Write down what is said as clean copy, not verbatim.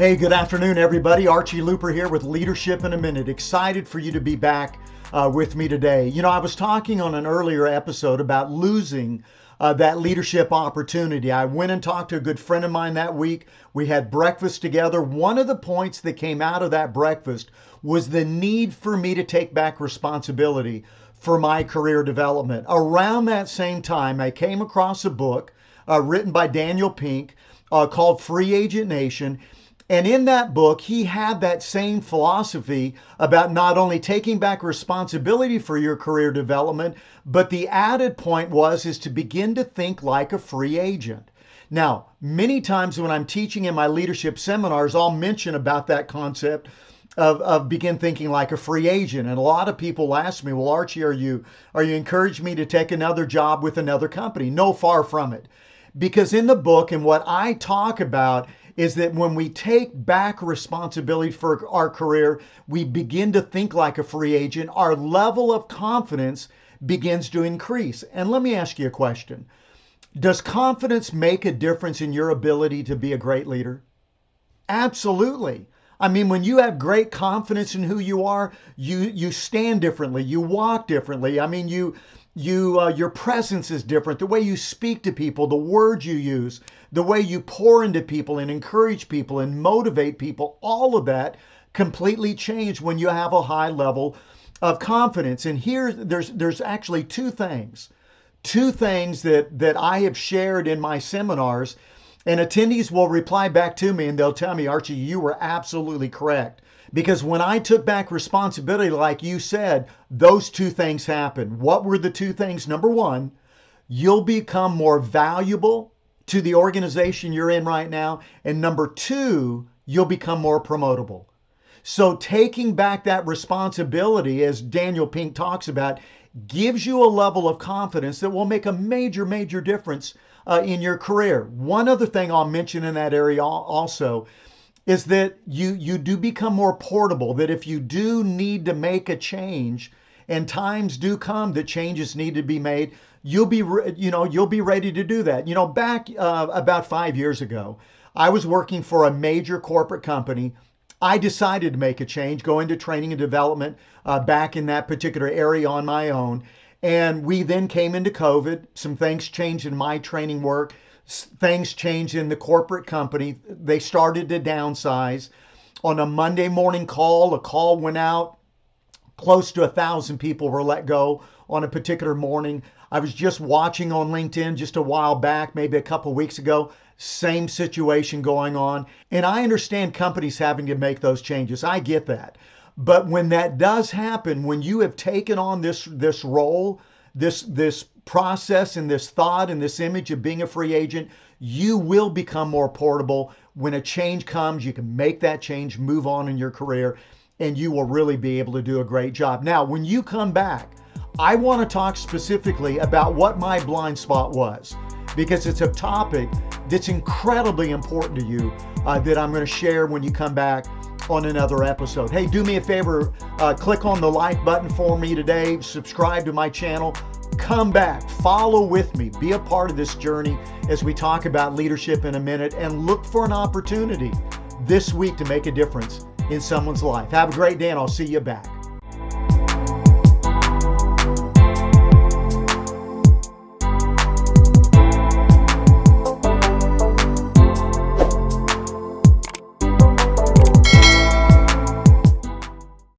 Hey, good afternoon, everybody. Archie Luper here with Leadership in a Minute. Excited for you to be back with me today. You know, I was talking on an earlier episode about losing that leadership opportunity. I went and talked to a good friend of mine that week. We had breakfast together. One of the points that came out of that breakfast was the need for me to take back responsibility for my career development. Around that same time, I came across a book written by Daniel Pink called Free Agent Nation. And in that book, he had that same philosophy about not only taking back responsibility for your career development, but the added point is to begin to think like a free agent. Now, many times when I'm teaching in my leadership seminars, I'll mention about that concept of begin thinking like a free agent. And a lot of people ask me, well, Archie, are you encouraging me to take another job with another company? No, far from it. Because in the book and what I talk about is that when we take back responsibility for our career, we begin to think like a free agent, our level of confidence begins to increase. And let me ask you a question. Does confidence make a difference in your ability to be a great leader? Absolutely. I mean, when you have great confidence in who you are, you stand differently, you walk differently. I mean, your presence is different. The way you speak to people, the words you use, the way you pour into people and encourage people and motivate people, all of that completely change when you have a high level of confidence. And here, there's actually two things that I have shared in my seminars, and attendees will reply back to me and they'll tell me, Archie, you were absolutely correct. Because when I took back responsibility, like you said, those two things happened. What were the two things? Number one, you'll become more valuable to the organization you're in right now. And number two, you'll become more promotable. So taking back that responsibility, as Daniel Pink talks about, gives you a level of confidence that will make a major, major difference in your career. One other thing I'll mention in that area also is that you do become more portable, that if you do need to make a change and times do come that changes need to be made, you'll be ready to do that. You know, back about 5 years ago, I was working for a major corporate company. I decided to make a change, go into training and development back in that particular area on my own. And we then came into COVID. Some things changed in my training work. Things changed in the corporate company. They started to downsize. On a Monday morning call, a call went out. Close to 1,000 people were let go on a particular morning. I was just watching on LinkedIn just a while back, maybe a couple of weeks ago, same situation going on. And I understand companies having to make those changes. I get that. But when that does happen, when you have taken on this role, this process and this thought and this image of being a free agent, you will become more portable. When a change comes, you can make that change, move on in your career, and you will really be able to do a great job. Now, when you come back, I want to talk specifically about what my blind spot was, because it's a topic that's incredibly important to you that I'm going to share when you come back on another episode. Hey, do me a favor, click on the like button for me today, subscribe to my channel, come back, follow with me, be a part of this journey as we talk about leadership in a minute, and look for an opportunity this week to make a difference in someone's life. Have a great day, and I'll see you back.